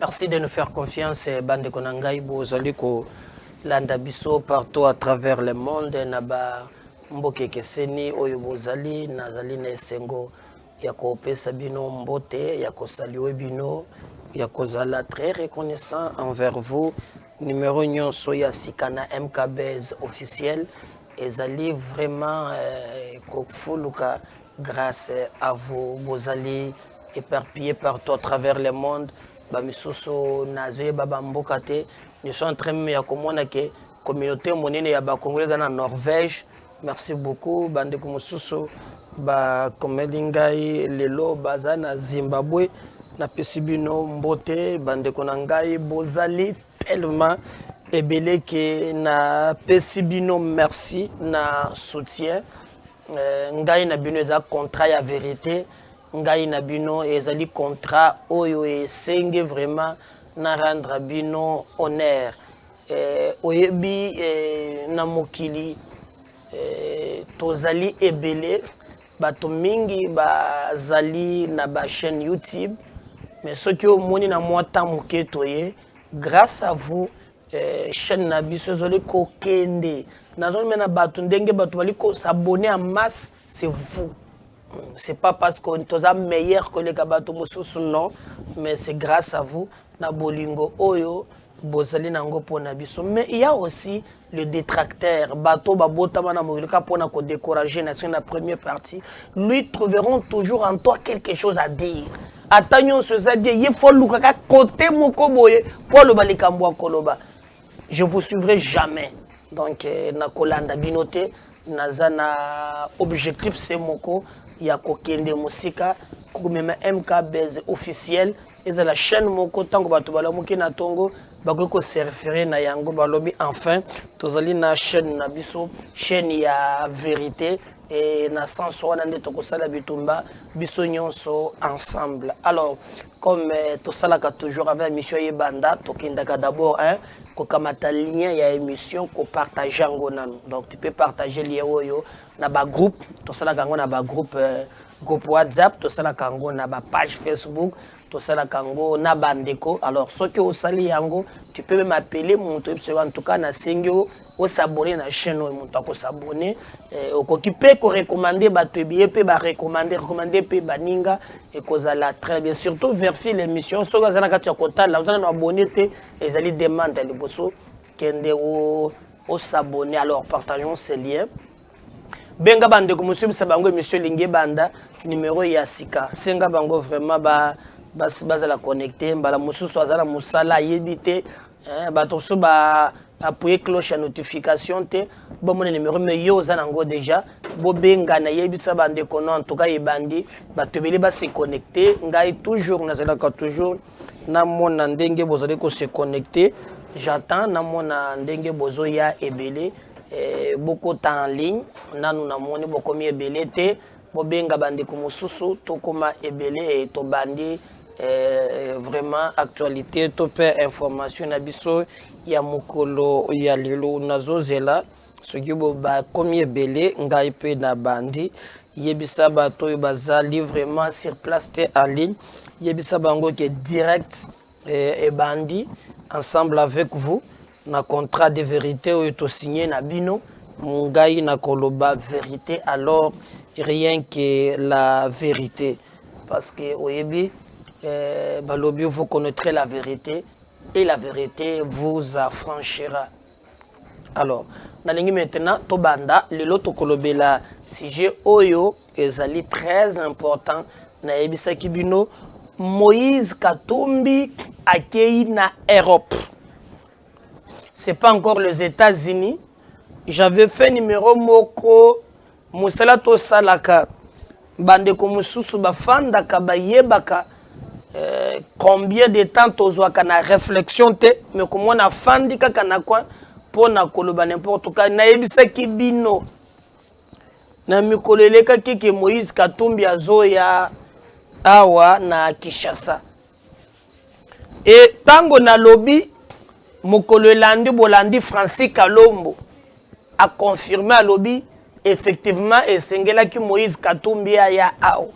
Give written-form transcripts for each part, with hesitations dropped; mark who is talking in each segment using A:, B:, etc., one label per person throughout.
A: Merci de nous faire confiance, Bande Konangai, Bozaliko, Landabiso, partout à travers le monde, Naba Mboke Keseni, Oyo Bozali, Nazali Nesengo, Yako Pesa Bino Mbote, Yako Saliwe Bino, Yako Zala, très reconnaissant envers vous. Numéro Nyon Soya Sikana MKBZ officiel, et Zali vraiment Kokfuluka, grâce à vous, Bozali, éparpillés partout à travers le monde. Bamisuso Nazoye Baba Mbokate, nous sommes en train de comprendre que la communauté monene ya ba Congolais dans la Norvège. Merci beaucoup. Bande Kumususo, ba Komelingai, Lelo, Bazana, Zimbabwe, na Pesibino Mbote, Bande Konangai, Bozali, tellement ebele que na Pesibino merci, na soutien. Ngai na bino eza contrat ya vérité. Ngai na bino ezali contrat oyo esenge vraiment na rendre bino honneur oyebi na mokili tozali ebele bato mingi bazali na ba chaîne YouTube mais soki omoni na mwa temps moke toye grâce à vous chaîne na biso ezali kokende nazomona na bato ndenge bato bali ko s'abonner en masse, c'est vous. C'est pas parce qu'on est meilleur que les Kabato Moussousou, non, mais c'est grâce à vous, na bolingo oyo, bozali nango pona biso. Mais il y a aussi le détracteur, bato babota mana morilika pona ko décourager nation la première partie. Lui trouveront toujours en toi quelque chose à dire. Attention ce zabie, il faut lukaka côté moko boye pour le balikambo koloba. Je vous suivrai jamais. Donc na kolanda binote nazana objectif c'est moko. Yako Kende Musika, Koumema MKBZ officiel, et la chaîne Moko Tango Batubala Mukina Tongo, Bagoko se référer na Yango Balobi, enfin, Tozali na chaîne Nabiso, chaîne ya vérité, et na sens Wanande Tokosala Bitumba, Bissonyonso ensemble. Alors, comme Tosalaka toujours avec Mission Yebanda, Tokindaka d'abord, hein, Kokamata lien ya émission, ko partage Angonan. Donc, tu peux partager lien Oyo. Na ba groupe to sala kango na ba groupe groupe WhatsApp to sala kango na ba page Facebook to sala kango na bandeko. Alors ceux qui au sali yango tu peux même appeler mon en tout cas na sengio au s'abonner na chaîne mon ko s'abonner au qui peut ko recommander ba tebie pe ba recommander pe baninga et kozala très bien surtout vérifier l'émission so ka zana ka kota là on a abonné te ezali demande le bosso kende au s'abonner. Alors partageons ces liens. Benga bande ko monsieur Sabango monsieur Lingue Banda numéro ya sika senga bango vraiment ba la connecter mbala mususu azala musala yebite ba to so ba appuyer cloche à notification te bon mon numéro mais yo zanango déjà bo benga na yebisa bande kono en tout cas yebandi ba tebeli ba se connecter ngai toujours nazala ka toujours na mona ndenge bozali ko se connecter j'attends na mona ndenge bozo ya ebele beaucoup de temps en ligne nanu na moni beaucoup mieux belete bobenga bande ko mususu to koma ebele et to bandi vraiment actualité to pe information na biso ya mukolo ya lelo nazozela soki bo ba komi ebele ngai pe na bandi yebisa bato bazali vraiment sur place te en ligne yebisa bango que direct et bandi ensemble avec vous na contrat de vérité ou to signé na bino mungai na koloba vérité alors rien que la vérité parce que oyebi balobi vous connaîtrez la vérité et la vérité vous affranchira. Alors nalingi maintenant to banda lelo to kolobela sujet oyo ezali très important na yebisa kibino Moïse Katumbi akei na Europe. C'est pas encore les États-Unis. J'avais fait numéro moko musala to salaka bande ko mususu bafanda ka bayebaka combien de temps tozwaka na réflexion te mais comment na fandi kaka na kwa pona koloba n'importe quoi na yebisa kibino na mikoleleka kike Moïse Katumbi azoya awa na Kinshasa et tango na lobby Mokolo Landi Bolandi Francis Kalombo a confirmé à lobby effectivement et sengela ki Moïse Katumbi ya ao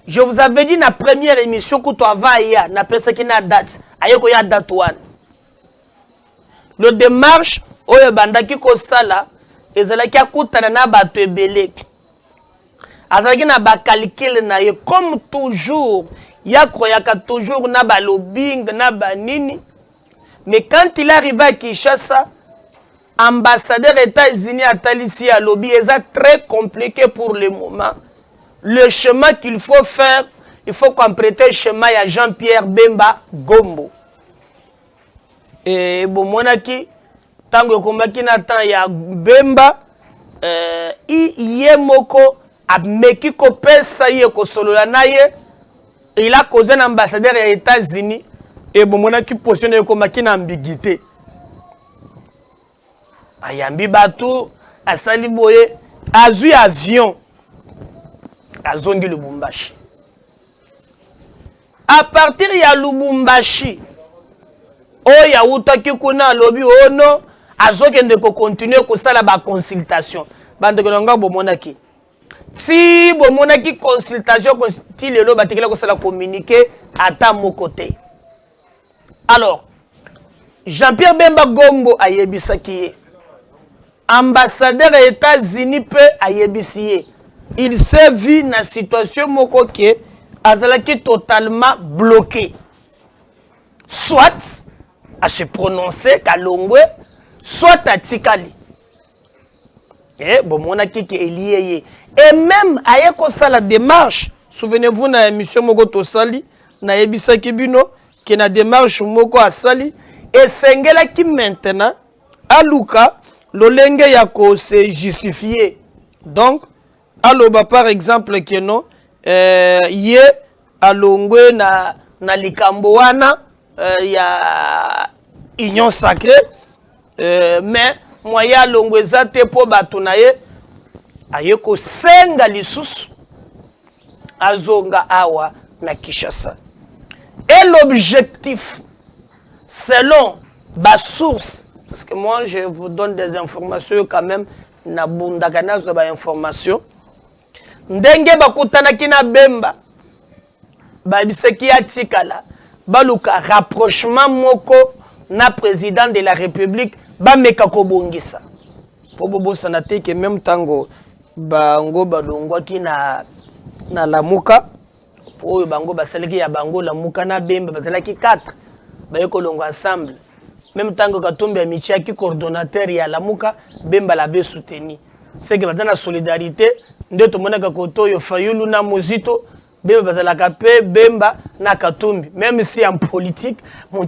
A: Je vous avais dit na première émission que tu avais ya na personne qui na date ayeko ya date one. Le démarche oyo bandaki ko sala ezalaki akutana na bato ebele. Azalaki na ba calcul na ye comme toujours ya kroyaka toujours na ba lobbying na ba nini. Mais quand il arrive à Kinshasa, ambassadeur États-Unis à Talissi à lobby est très compliqué pour le moment. Le chemin qu'il faut faire, il faut compléter le chemin à Jean-Pierre Bemba Gombo. Et bon, monaki, tango komaki na temps ya Bemba, iye moko ameki ko pesa ye ko solola na ye, il a causé un ambassadeur des États-Unis et bon monaki positionné komaki na ambiguïté. Ayambi batou, asali boye, azui avion. Azongi Lubumbashi. À partir ya Lubumbashi, oya utaki kuna lobi ono, azokende ko continuer ko sala ba consultation. Bande ko nga bomonaki. Si bomonaki consultation ti lelo batekela ko sala communiquer ata mon côté. Alors, Jean-Pierre Bemba Gombo ayebisaki ambassadeur des États-Unis peut ayebisiye. Il s'est vu dans la situation moko qui est totalement bloqué. Soit à se prononcer Kalongwe, soit à Tikali. Et bon, mon qui est lié. Et même à la démarche, souvenez-vous dans l'émission Moko Tosali, na Ebisa Kibino, qui est la démarche Moko Asali, et Sengela qui maintenant, à Luka, l'olenge yako se justifié. Donc, aloba par exemple que non ye alongwe na likambo wana ya union sacrée mais moya alongwe za te po bato na ye ayeko senga lisusu azonga awa na Kinshasa. Et l'objectif selon ba source, parce que moi je vous donne des informations quand même na bundaka nazo ba information. Ndenge bakutana kina Bemba babiseki atikala baluka rapprochement moko na président de la République bameka kobongisa po bobosa na te que même tango bango balongwa kina na lamuka po bango basalaki ya bango lamuka na Bemba basalaki 4 bayeko longo ensemble même tango Katumbi Amicia qui coordonnateur ya lamuka Bemba l'avait soutenu. C'est que dans la solidarité, nous avons Fayulu na Mozito, Bemba bazalaka pe Bemba na Katumbi. Même si en politique, mon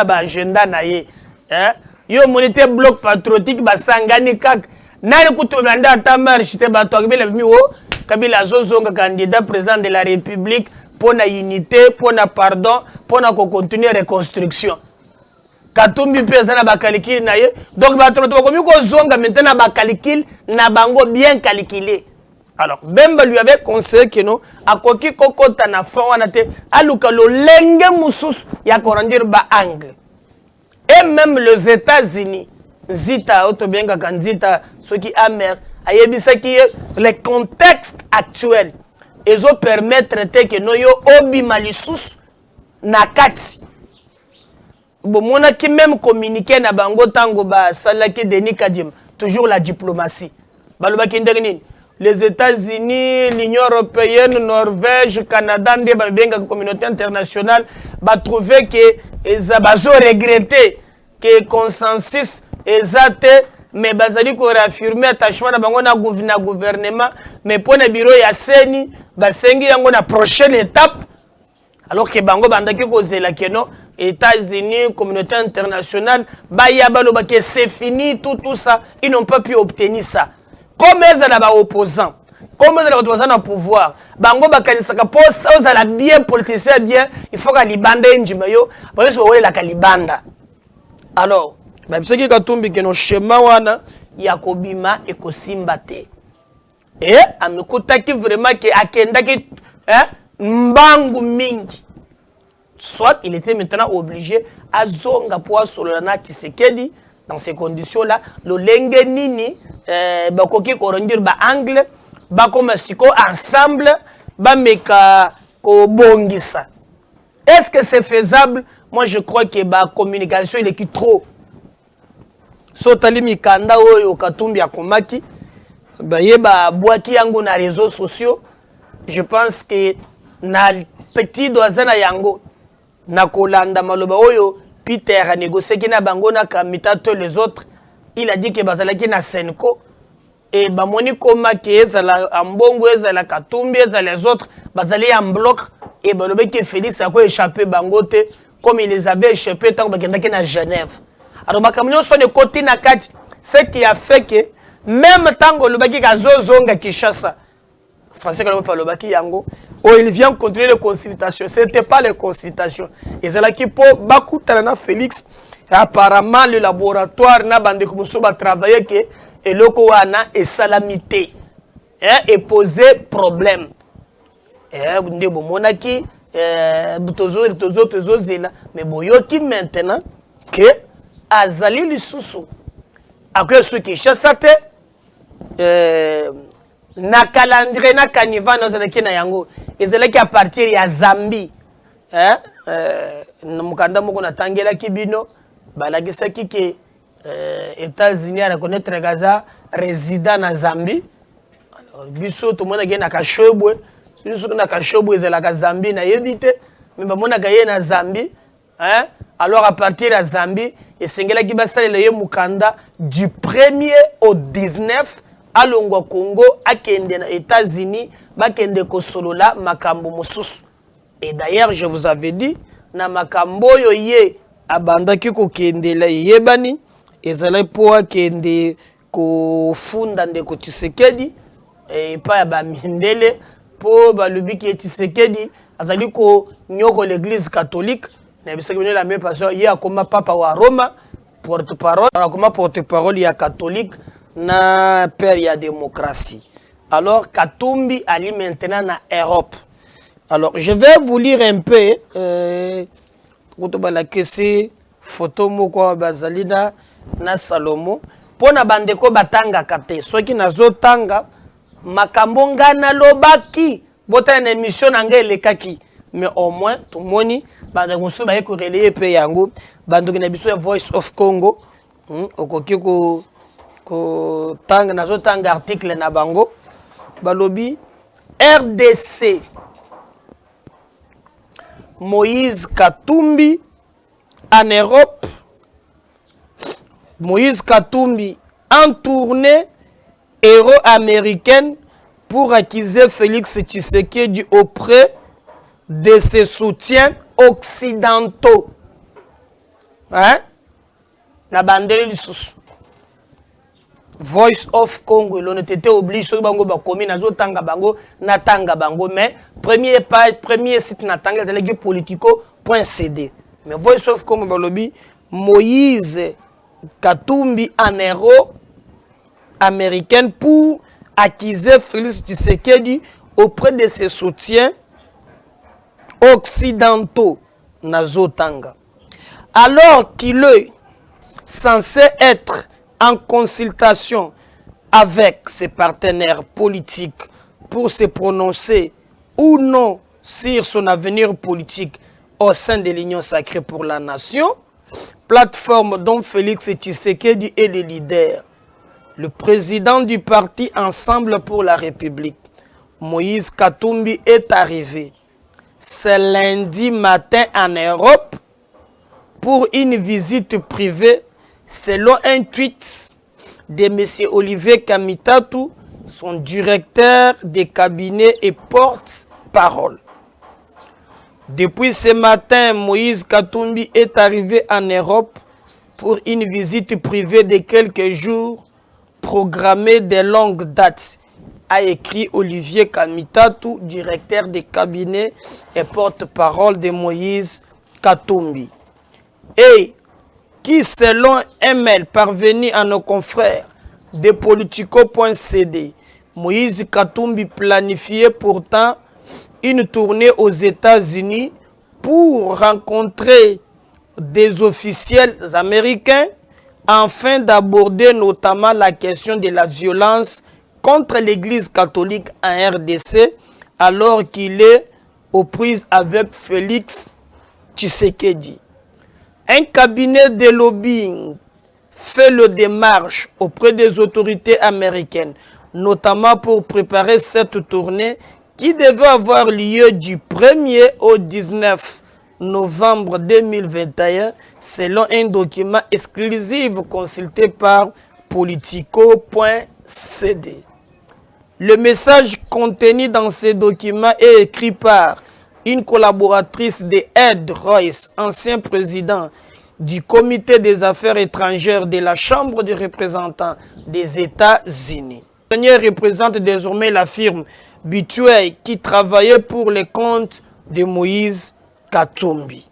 A: agenda na ye. Yo monité bloc patriotique basangani kak. Nani kutumanda tamar chite bato akibela miwo Kabila zozonga candidat président de la République pour la unité, pour la pardon, pour la continuer reconstruction. Katumbi pesa na bakalikili na ye. Donc bato komi ko zonga maintenant bakalikili na bango bien calculé. Alors Bemba lui avait conseillé que non akoki kokota na fond wana te aluka lo lenge mususu ya korandir ba angle. Et même les États-Unis zita otobenga kanzita soki amer ayebisa ki le contexte actuel ezo permettre te que no yo obima lisusu na kati. Bon, mon a qui même communiqué na bango tango ba salaki Denis Kadim, toujours la diplomatie. Les États-Unis, l'Union européenne, Norvège, Canada, la communauté internationale, va trouver que ils ont regretté que le consensus est mais bazali ko réaffirmer attachement na bango na gouvernement, mais pour le bureau ya seni, basengi yango na prochaine étape. Alors que bango bandaki ko zela keno États-Unis, communauté internationale, c'est fini, tout ça, ils n'ont pas pu obtenir ça. Comme ils sont opposants, comme ils sont opposants au pouvoir, bango bakanisaka po ça aux ala bien politicien bien, il faut que libanda njimayo, parce que la kalibanda. Alors, même ce qui Katumbi que no schéma wana yakobima ekosimbate. Et amekutaki vraiment que akendaki mbangu mingi. Soit il était maintenant obligé à zonga pour Solana Tshisekedi dans ces conditions-là. Le lenge nini bakoki korondir ba angle ba comme siko ensemble bameka ko bongisa. Est-ce que c'est faisable? Moi je crois que la communication il est trop. Sotali mikanda oyo Katumbi akomaki ba yeba boaki yango na réseaux sociaux. Je pense que na petit doazana yango na kolanda maloba oyo Peter a négocié qui na bango na kamitato les autres. Il a dit que bazalaki na Senko et bamoni koma ke ezala ambongo ezala Katumbi ezala les autres bazali en bloc et balobe que Félix a ko échappé bangote comme il les avait échappé tant bakendaki na Genève. Alors bakamino son de côté na kati ce qui a fait que même tango le baki kazozonga Kinshasa français quand on le baki yango oh il vient continuer les consultations c'était pas les consultations et c'est là qui pour bakuta na Félix apparemment le laboratoire na bande komoso ba travailler que et loko wana et salamité et poser problème ndé bomonaki tozo zela mais boyoki maintenant que azali lisusu akoyo su Kinshasa te na calendrier na caniva na zalaki na yango ezalaki à partir ya Zambie mukanda moko na tangela kibino balakisaki ke États-Unis à reconnaître Gaza résident na Zambie. Alors biso to mona gena ka shobwe biso na ka shobwe ezala ka Zambie na yebite mais ba mona ka ye na Zambie alors à partir de Zambie et sengela ki basale le mukanda du 1er au 19 à Longwa Congo akende na États-Unis bakende ko solola makambo mosusu. Et d'ailleurs je vous avais dit na makambo yo ye abandaki ko kendela yebani ezala po akende ko funda ndeko Tshisekedi et pa ya ba mindele po balubiki Tshisekedi azali ko nyoko l'église catholique na bisaki la même pasteur ya koma papa wa Roma porte-parole akoma porte-parole ya catholique na père ya démocratie. Alors Katumbi ali maintenant na Europe. Alors je vais vous lire un peu la kesi photo moko bazalina na Salomo pona bandeko batanga kate soki nazo tanga makambo ngana lobaki bota na émission na ngele kaki mais au moins tout moni bandeko so ba ko relayer pe yango bandeko na biso Voice of Congo okoki ko tanga nazo tanga article na bango balobi RDC Moïse Katumbi en Europe. Moïse Katumbi en tournée euro-américaine pour accuser Félix Tshisekedi auprès de ses soutiens occidentaux. Hein? Na bandele lisusu. Voice of Congo, l'on était obligé de bango bakomi nazo tanga bango na tanga bango mais premier site na tanga c'est politico.cd. Mais Voice of Congo balobi Moïse Katumbi en héros américaine pour accuser Félix Tshisekedi auprès de ses soutiens occidentaux nazo tanga. Alors qu'il est censé être en consultation avec ses partenaires politiques pour se prononcer ou non sur son avenir politique au sein de l'Union sacrée pour la nation, plateforme dont Félix Tshisekedi est le leader. Le président du parti Ensemble pour la République, Moïse Katumbi, est arrivé ce lundi matin en Europe pour une visite privée. Selon un tweet de M. Olivier Kamitatu, son directeur de cabinet et porte-parole. Depuis ce matin, Moïse Katumbi est arrivé en Europe pour une visite privée de quelques jours programmée de longue date, a écrit Olivier Kamitatu, directeur de cabinet et porte-parole de Moïse Katumbi. Et qui, selon un mail parvenu à nos confrères de Politico.cd, Moïse Katumbi planifiait pourtant une tournée aux États-Unis pour rencontrer des officiels américains afin d'aborder notamment la question de la violence contre l'Église catholique en RDC alors qu'il est aux prises avec Félix Tshisekedi. Un cabinet de lobbying fait le démarche auprès des autorités américaines, notamment pour préparer cette tournée qui devait avoir lieu du 1er au 19 novembre 2021, selon un document exclusif consulté par Politico.cd. Le message contenu dans ce document est écrit par une collaboratrice de Ed Royce, ancien président du Comité des affaires étrangères de la Chambre des représentants des États-Unis. Le dernier représente désormais la firme Betway qui travaillait pour les comptes de Moïse Katumbi.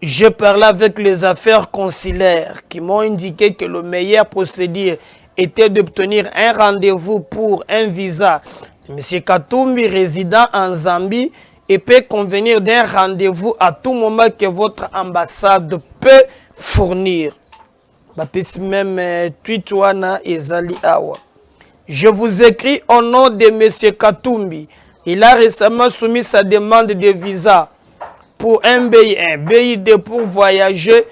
A: J'ai parlé avec les affaires consulaires qui m'ont indiqué que le meilleur procédé était d'obtenir un rendez-vous pour un visa. M. Katumbi, résident en Zambie, et peut convenir d'un rendez-vous à tout moment que votre ambassade peut fournir. Je vous écris au nom de M. Katumbi. Il a récemment soumis sa demande de visa pour un BID pour voyager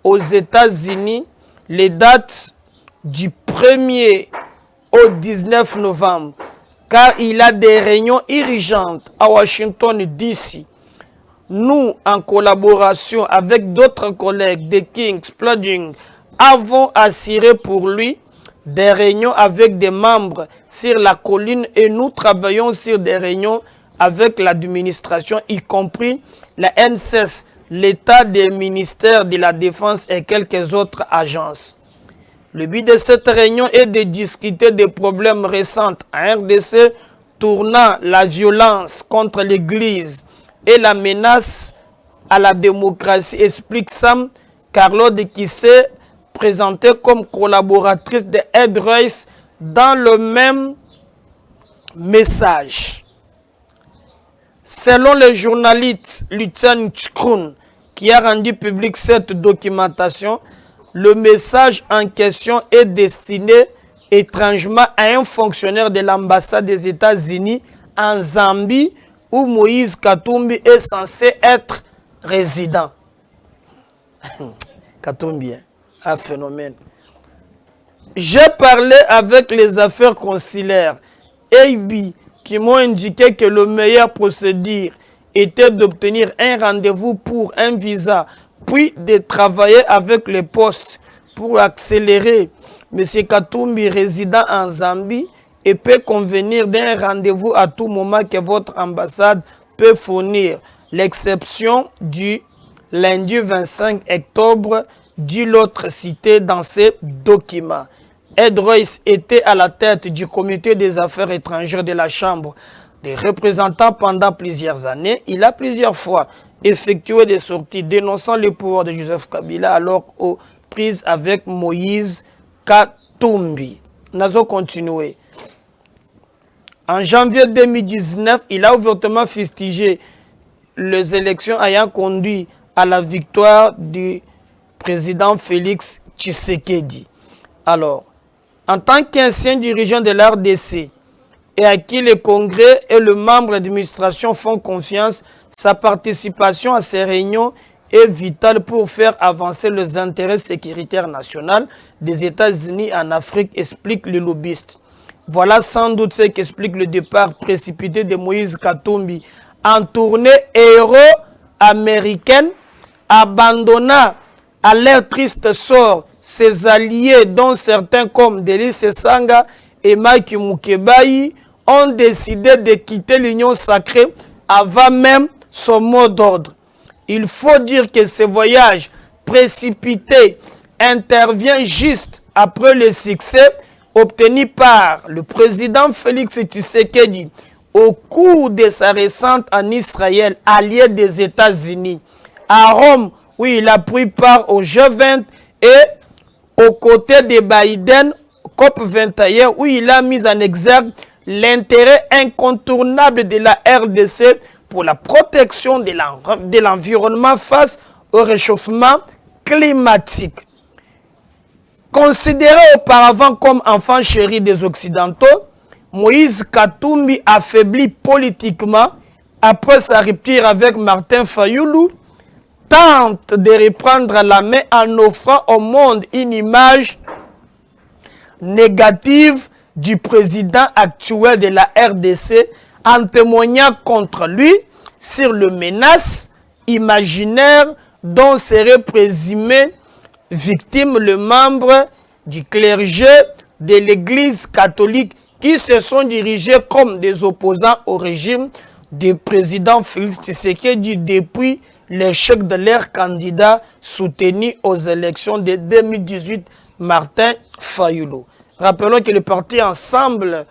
A: aux États-Unis les dates du 1er au 19 novembre, car il a des réunions urgentes à Washington DC. Nous, en collaboration avec d'autres collègues de King's Plodding, avons assuré pour lui des réunions avec des membres sur la colline et nous travaillons sur des réunions avec l'administration, y compris la NSS, l'État des ministères de la Défense et quelques autres agences. Le but de cette réunion est de discuter des problèmes récents en RDC tournant la violence contre l'Église et la menace à la démocratie, explique Sam Carlode qui s'est présentée comme collaboratrice de Ed Royce dans le même message. Selon le journaliste Lucian Tchkroun, qui a rendu public cette documentation, le message en question est destiné étrangement à un fonctionnaire de l'ambassade des États-Unis en Zambie où Moïse Katumbi est censé être résident. Katumbi, un phénomène. J'ai parlé avec les affaires consulaires AB qui m'ont indiqué que le meilleur procédure était d'obtenir un rendez-vous pour un visa, puis de travailler avec les postes pour accélérer. M. Katumbi, résident en Zambie, et peut convenir d'un rendez-vous à tout moment que votre ambassade peut fournir. L'exception du lundi 25 octobre, dit l'autre cité dans ces documents. Ed Royce était à la tête du comité des affaires étrangères de la Chambre des représentants pendant plusieurs années. Il a plusieurs fois effectué des sorties dénonçant le pouvoir de Joseph Kabila alors aux prises avec Moïse Katumbi. Nazo continué. En janvier 2019, il a ouvertement fustigé les élections ayant conduit à la victoire du président Félix Tshisekedi. Alors, en tant qu'ancien dirigeant de l'RDC et à qui le Congrès et le membre d'administration font confiance, sa participation à ces réunions est vital pour faire avancer les intérêts sécuritaires nationaux des États-Unis en Afrique, explique le lobbyiste. Voilà sans doute ce qu'explique le départ précipité de Moïse Katumbi en tournée héros-américaine, abandonnant à leur triste sort ses alliés, dont certains comme Delis Sanga et Mike Mukebai, ont décidé de quitter l'Union sacrée avant même son mot d'ordre. Il faut dire que ce voyage précipité intervient juste après le succès obtenu par le président Félix Tshisekedi au cours de sa récente en Israël, allié des États-Unis. À Rome, où il a pris part au G20 et aux côtés de Biden, COP21, où il a mis en exergue l'intérêt incontournable de la RDC pour la protection de l'environnement face au réchauffement climatique. Considéré auparavant comme enfant chéri des Occidentaux, Moïse Katumbi, affaibli politiquement après sa rupture avec Martin Fayoulou, tente de reprendre la main en offrant au monde une image négative du président actuel de la RDC, en témoignant contre lui sur les menaces imaginaires dont serait présumé victime le membre du clergé de l'Église catholique qui se sont dirigés comme des opposants au régime du président Félix Tshisekedi depuis l'échec de leur candidat soutenu aux élections de 2018, Martin Fayoulou. Rappelons que le parti Ensemble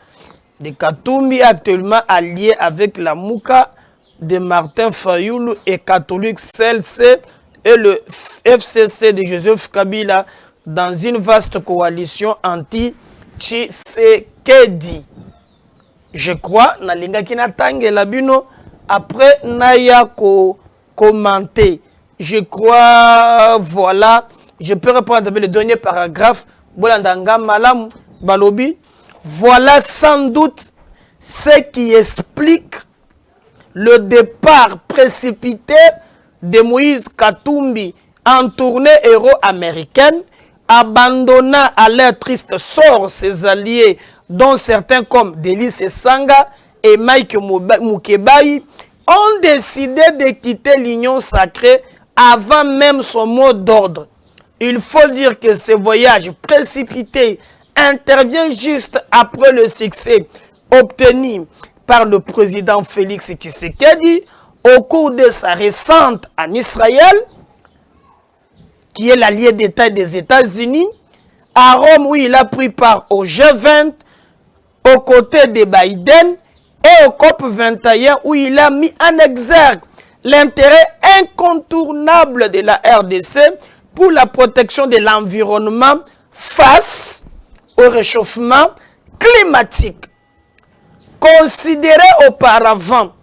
A: de Katumbi est actuellement allié avec la Mouka de Martin Fayoulou et catholique CLC et le FCC de Joseph Kabila dans une vaste coalition anti-Tshisekedi. Je crois, nalinga kina tangue labino après naya commenter. Je crois, voilà, je peux reprendre le dernier paragraphe. Bolandanga Malam Balobi. Voilà sans doute ce qui explique le départ précipité de Moïse Katumbi en tournée héros-américaine, abandonnant à leur triste sort ses alliés, dont certains comme Delis Sanga et Mike Mukebai, ont décidé de quitter l'Union sacrée avant même son mot d'ordre. Il faut dire que ce voyage précipité intervient juste après le succès obtenu par le président Félix Tshisekedi au cours de sa récente en Israël, qui est l'allié d'État des États-Unis, à Rome où il a pris part au G20, aux côtés de Biden, et au COP21 où il a mis en exergue l'intérêt incontournable de la RDC pour la protection de l'environnement face au réchauffement climatique. Considéré auparavant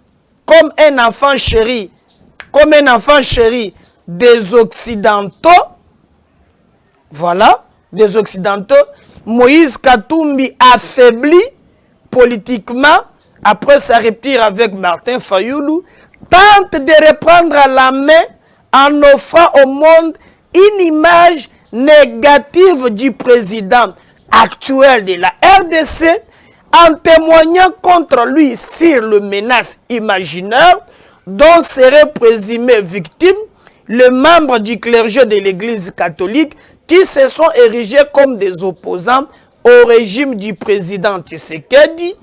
A: comme un enfant chéri des Occidentaux, voilà, des Occidentaux, Moïse Katumbi, affaibli politiquement après sa rupture avec Martin Fayoulou, tente de reprendre la main en offrant au monde une image négative du président actuel de la RDC, en témoignant contre lui sur les menaces imaginaires dont serait présumé victime les membres du clergé de l'Église catholique qui se sont érigés comme des opposants au régime du président Tshisekedi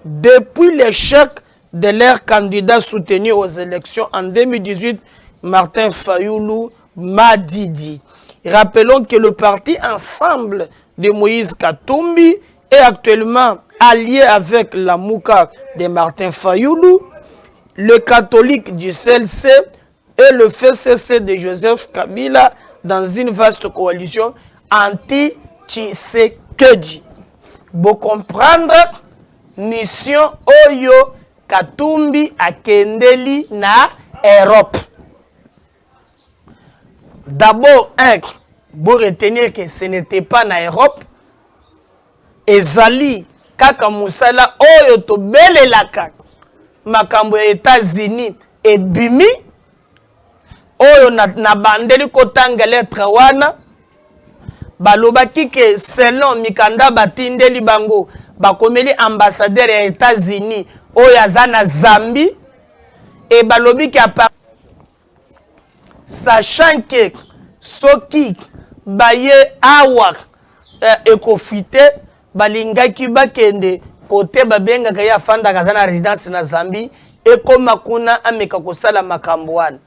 A: depuis l'échec de leur candidat soutenu aux élections en 2018, Martin Fayoulou Madidi. Rappelons que le parti Ensemble de Moïse Katumbi est actuellement allié avec la Mouka de Martin Fayoulou, le catholique du CLC et le FCC de Joseph Kabila dans une vaste coalition anti-Tshisekedi. Pour comprendre, mission Oyo Katumbi akendeli na Europe. D'abord, pour retenir que ce n'était pas en Europe, ezali kaka musala oyo to belelaka makambo ya États-Unis et bimi oyo na bandeli kotanga lettre wana balobaki ke selon mikanda batindeli bango bakomeli ambassadeur ya États-Unis oyo aza na Zambie et balobi ki sachant que soki baye awa ekofite balingaki bakende kote babengaka ya fandaka za na résidence na Zambie ekoma kuna ameka kosala makambo wana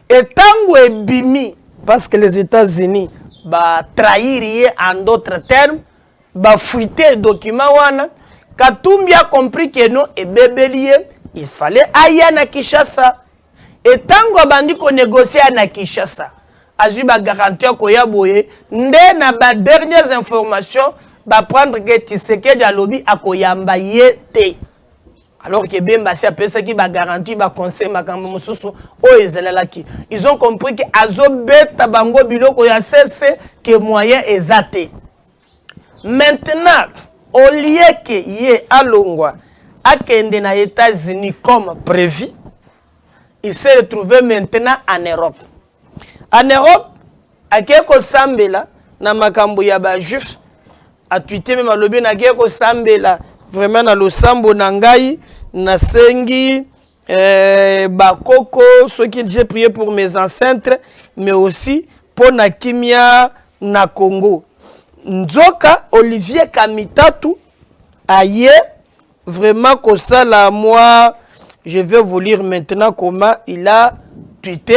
A: etango ebimi parce que les États-Unis ba trahir en d'autres termes ba fuiter document wana Katumbi a compris que non et bébélié il fallait aller na Kinshasa et tango abandi ko négocier na Kinshasa azu ba garantir ko ya boye nde na ba dernières informations ba prendre que Tshisekedi alobi akoyamba yete alors que Bemba si apesa ki ba garantie ba conseil makambo mususu o ezelalaki ils ont compris que azobeta bango biloko ya cesse que moyen ezate maintenant au lieu que ye alongwa akende na États-Unis comme prévu il s'est retrouvé maintenant en Europe. En Europe, akeko sambela na makambo ya ba juif a tweeté même alobi na akeko sambela vraiment na losambo na ngai na sengi bakoko ceux qui j'ai prié pour mes ancêtres mais aussi pour na kimia na Congo. Nzoka Olivier Kamitatu aye vraiment que ça là moi je vais vous lire maintenant comment il a tweeté.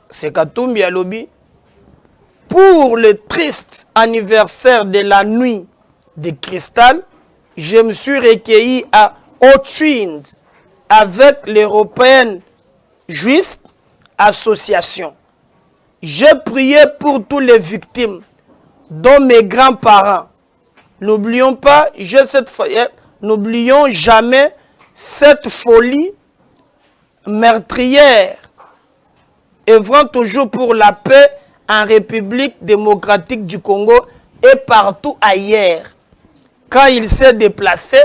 A: C'est Katumbi Alobi. Pour le triste anniversaire de la nuit de cristal, je me suis recueilli à Haute-Twin avec l'Européenne Juice Association. J'ai prié pour toutes les victimes, dont mes grands-parents. N'oublions pas, n'oublions jamais cette folie meurtrière, œuvrant toujours pour la paix en République démocratique du Congo et partout ailleurs. Quand il s'est déplacé,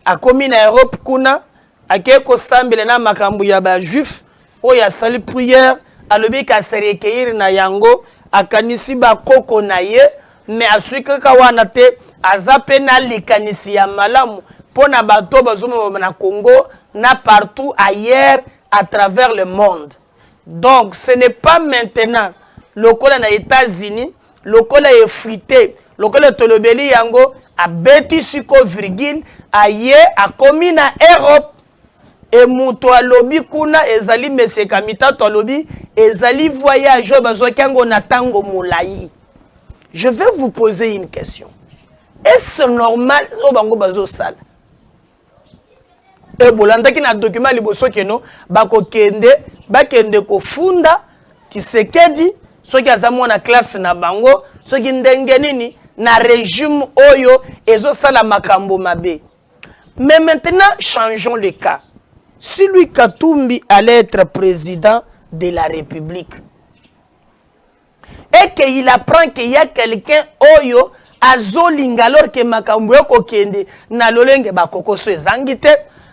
A: à Commune Europe, Kuna, à Keko Sambelena Makambu Yaba Juif, où il y a sali prière, à l'obé qu'à se recueillir na yango, à Kanisi Bakoko Naye, mais à celui que Kawanate, à Zapena Likanisi Yamalamu, pour na bateau na Congo, na partout ailleurs à travers le monde. Donc ce n'est pas maintenant le col na États-Unis, le col est frité, le col est tolobeli yango a beti suko virgule aye a commis na Europe et muto alobi kuna ezali monsieur Kamita to alobi ezali voyage bazo kango na tango molai. Je vais vous poser une question. Est-ce normal au bango bazo sala? Et bolanda ki na document liboso keno bako kende ko funda Tshisekedi soki azamo na classe na bango soki ndenge nini na régime oyo ezo sala makambo mabe. Mais maintenant changeons le cas. Si lui Katumbi allait être président de la République et qu'il apprend qu'il y a quelqu'un oyo azolinga alors que makambo yoko kende na lolenge bakoko so ezangite.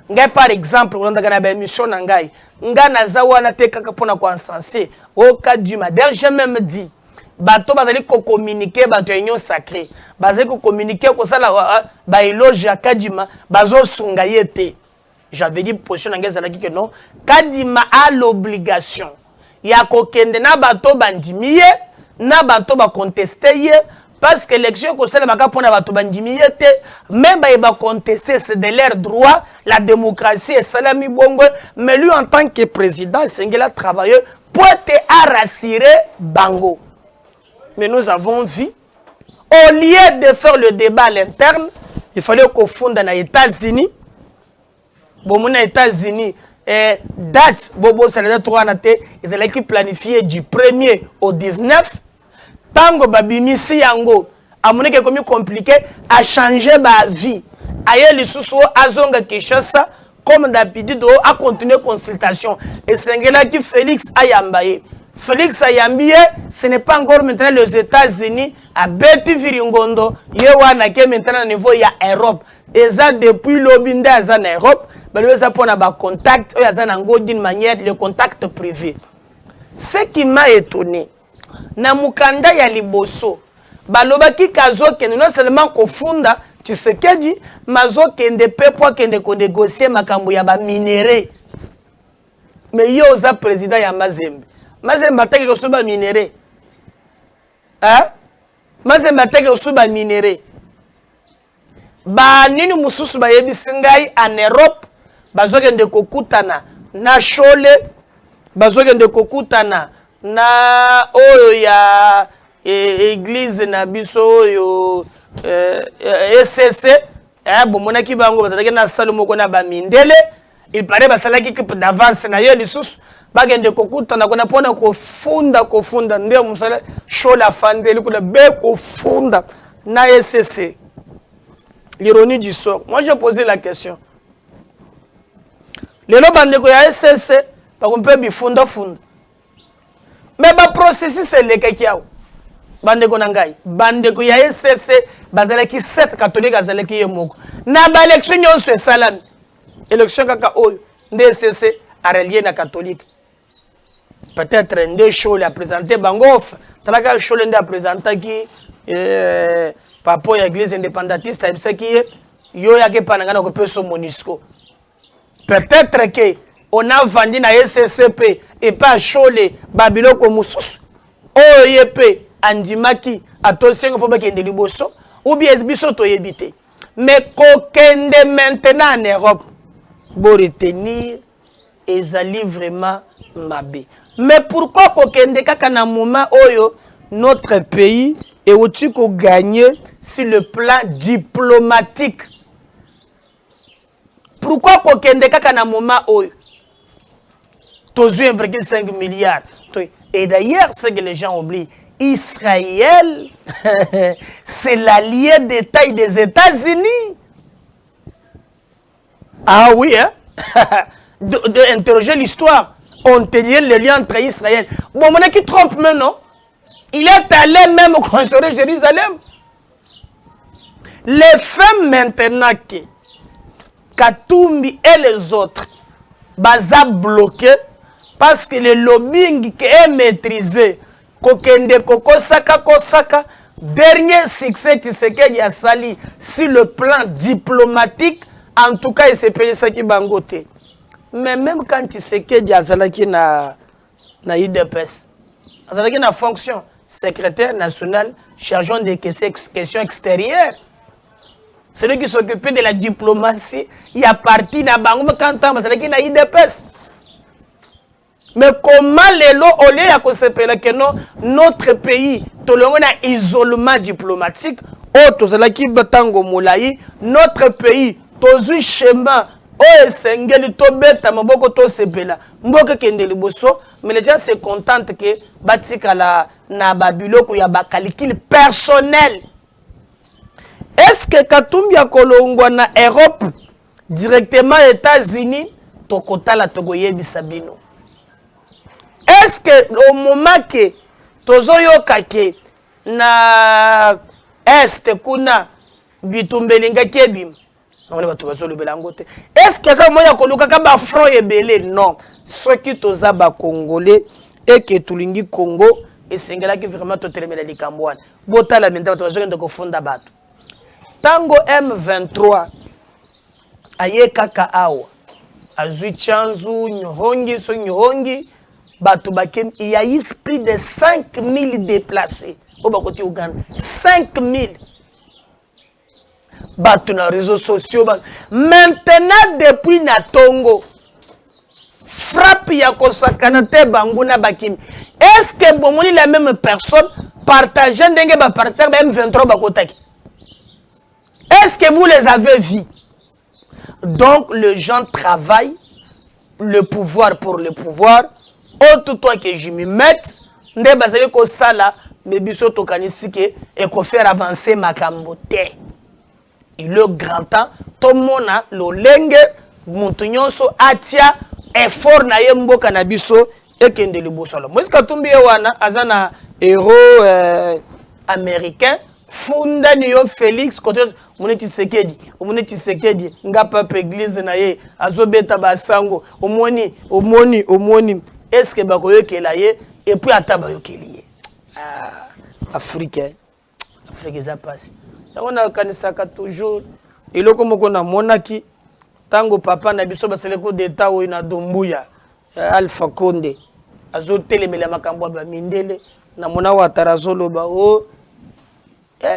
A: Ngai par exemple, on a une émission na ngai. Nga naza wana te kaka pona ko encenser au cas du madère, j'ai même dit bato bazali ko communiquer bato union sacrée. Bazali ko communiquer ko sala ba éloge ya Kadima bazo sunga yete. J'avais dit position na ngai zalaki que non, Kadima a l'obligation ya ko kende na bato bandimiye na bato ba contester ye. Parce que l'élection que c'est baka pona bato bandimi yete même ba contester c'est de leur droit la démocratie et salami bongo mais lui en tant que président Sengela travailleur pour te rassurer bango. Mais nous avons vu au lieu de faire le débat à l'interne il fallait qu'on fonde dans les États-Unis bon mon États-Unis date bobo ça les 3 naté ils allaient planifier du 1er au 19. Tango babimisi yango amoneke komi compliqué a changer ba vie aye lisusu azonga Kinshasa comme d'habitude a continuer consultation et sengela ki Félix Ayambaye Félix Ayambiye ce n'est pas encore maintenant les États-Unis à beti viringondo ye wana ke maintenant niveau ya Europe et ça depuis l'obinda za Europe ba le za pona ba contact o ya za nango d'une manière le contact privé. Ce qui m'a étonné, na mukanda ya liboso, balobaki kazoke non seulement kofunda Tshisekedi, mazoke nde pepo kende ko négocier makambo ya ba minéré. Mais yo za président ya Mazembe. Mazembe atake ko suba minéré. Hein? Mazembe atake ko suba minéré. Ba nini mususu ba yebisi ngai en Europe, bazoke nde kokutana na Chole, bazoke nde kokutana na oyo ya église na biso oyo SCC bomonaki bango bazalaki na salle moko na bamindele, il paraît basalaki d'avance na yo lisusu bagende kokutana kona pona kofunda nde musala Chole afandeli kuna be kofunda na SCC. L'ironie du sort. Moi j'ai posé la question. Lelo bandeko ya SCC bakompe bifunda. Mais ba processus elekaki yawo. Bandeko na ngai, bandeko ya SCC bazalaki 7 catholiques azalaki ye moko. Na ba election nyonso esalami. Election kaka oyo nde SCC a relié na catholique. Peut-être nde Chole a présenté bangof, talaka Chole nde a présenté qui papa ya église indépendantiste abisaki yo yake pananga ko peso Monisco. Peut-être que on a vendu na SCCP et pas Chole babiloko mususu OYP andimaki atosengo po bakende liboso ou bien biso to yebite. Mais kokende maintenant en Europe pour retenir ezali vraiment mabe. Mais pourquoi kokende kaka na moment oyo notre pays est au-dessus qu'on gagne sur le plan diplomatique? Pourquoi kokende kaka na moment oyo tozu 1,5 milliard? Et d'ailleurs, ce que les gens oublient, Israël, c'est l'allié de taille des États-Unis. Ah oui, hein? D'interroger l'histoire. On tenait le lien entre Israël. Bon, mon qui trompe maintenant. Il est allé même construire Jérusalem. Les femmes maintenant que Katumbi et les autres, baza bloqué parce que le lobbying qui est maîtrisé, kokende kokosaka kosaka, dernier succès Tshisekedi a sali sur le plan diplomatique, en tout cas il s'est payé ça qui bangote. Mais même quand Tshisekedi a salaki na IDPS, azalaki na fonction secrétaire national chargé des questions extérieures. Celui qui s'occupait de la diplomatie, il a parti na bango quand on azalaki na IDPS. Mais comment les lots au lieu à s'appeler que non notre pays tolongo na isolement diplomatique o tozalaki batango molai notre pays tozu chemin o esengeli to beta maboko to sepela mboka kende liboso, mais les gens se contentent que batika la na babiloko ya bakalikili personnel. Est-ce que Katumbi a kolongwa na Europe directement États-Unis tokotala togoyebi sabino? Est-ce que au moment que tozoyoka ke na est kuna bitumbelinga kebim est-ce que ça moya koluka ka ba front ebele? Non, ceux qui toza ba congolais et que tulingi Congo et sengela ki vraiment to telemela likambwana botala menda to jenge ko funda bato tango M23 aye kaka awa azui chanzu nyohongi so nyohongi bato bakem, il y a eu plus de 5000 déplacés au côté Ouganda. 5000 bato na réseaux sociaux. Maintenant depuis Natongo frappe ya kosakana te banguna bakim. Est-ce que bomoni la même personne partageant ndenge ba partage ba M23 bakotaki? Est-ce que vous les avez vus? Donc les gens travaillent le pouvoir pour le pouvoir. Autre toi que je me mette, nde bazali ko sala mais biso to kanisike et ko faire avancer makambo te. Il est grand temps tout le monde lo lenge mutu nyonso atia effort na ye mboka na biso et kende liboso. Moïse Katumbi wana azana héros américain funda ni yo Félix côté Moni Tshisekedi nga papa église na ye azobeta basango omoni est-ce que bakoyokela ye et puis ata bayokeli ye Afrique Afrique eza pasi yango nakanisaka toujours eloko moko namonaki tango papa na biso baseleko d'etat oyo na Dombuya Alpha Condé azotelemela makambo ya bamindele namona Ouattara zoloba o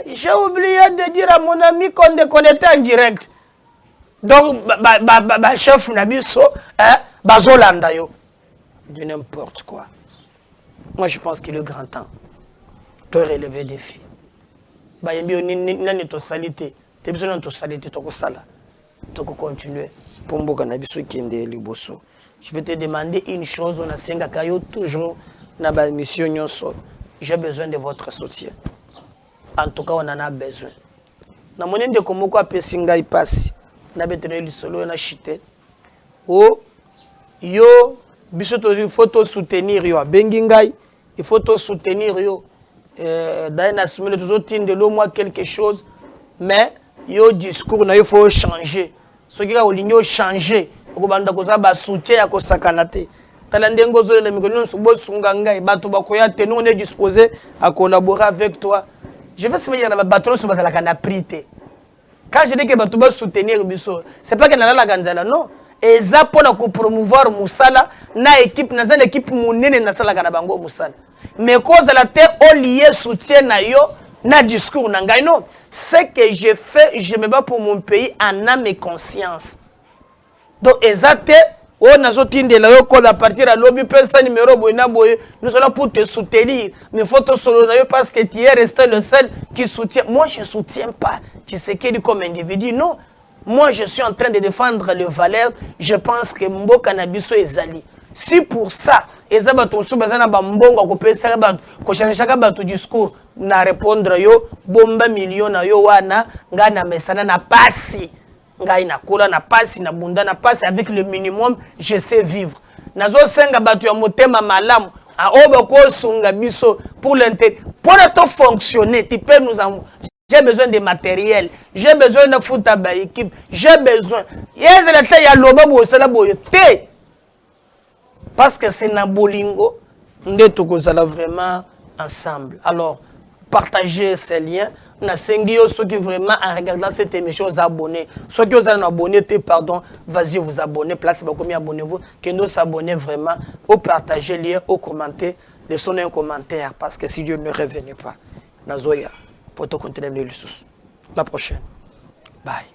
A: j'ai oublié de dire à mon ami qu'on était en direct. Donc, chef Nabiso, bazolanda yo. De n'importe quoi. Moi, je pense qu'il est grand temps de relever des défis. Bah, il y a une salité. Tu as besoin de salité, tu as continuer. Pour moi, je vais te demander une chose. On a 5 cailloux toujours dans la mission. J'ai besoin de votre soutien. En tout cas, on en a besoin. Na monende de komoko apesi ngai pasi. Na betene lisolo na chité. Oh yo biso to il faut to soutenir yo bengi ngai, il faut to soutenir yo. D'ailleurs assumer toujours tinde lo moi quelque chose mais yo discours na yo faut changer. Ce qui a olinyo changer. Okobanda ko za ba soutien ya ko sakana te. Tala ndengo zo le mikono so sunga ngai bato bakoya te nous on est disposé à collaborer avec toi. Je veux se dire que bateau sur la prité. Quand je dis que bateau va soutenir biso, c'est pas que na la ganzala non. Et ça pour promouvoir musala na équipe na une équipe munene na sala kana bango musala. Mais cause la terre au lié soutien na yo na discours na ngai non. Ce que je fais, je me bats pour mon pays en âme et conscience. Donc exacte on a de la à partir à l'objet personne numéro nous sommes là pour te soutenir mais faut te soutenir parce que tu es resté le seul qui soutient. Moi je soutiens pas Tshisekedi comme individu, non. Moi je suis en train de défendre les valeurs. Je pense que Mboka na biso ezali si pour ça ezaba to subazana ba mbongo ko pesa ba ko changer ba to discours na répondre yo bomba million na yo wana ngana mesana na pasi. Ngai na kola na pasi na bunda na pasi avec le minimum je sais vivre. Nazo senga batu ya motema malamu a oba ko sunga biso pour l'intérêt pour être fonctionner tu peux nous en... J'ai besoin de matériel, j'ai besoin de foot à ba équipe, j'ai besoin yes la taille ya loba bo sala boyo te parce que c'est na bolingo ndeto ko sala vraiment ensemble. Alors partagez ces liens. Na sengio ceux qui vraiment en regardant cette émission vous abonnez. Ceux qui vous avez abonné, pardon, vas-y vous abonnez, place combien abonnez-vous, que nous s'abonner vraiment, ou partager lien, ou commenter, laissez un commentaire parce que si Dieu ne revenait pas, Nazoya, pour te continuer le sous. La prochaine. Bye.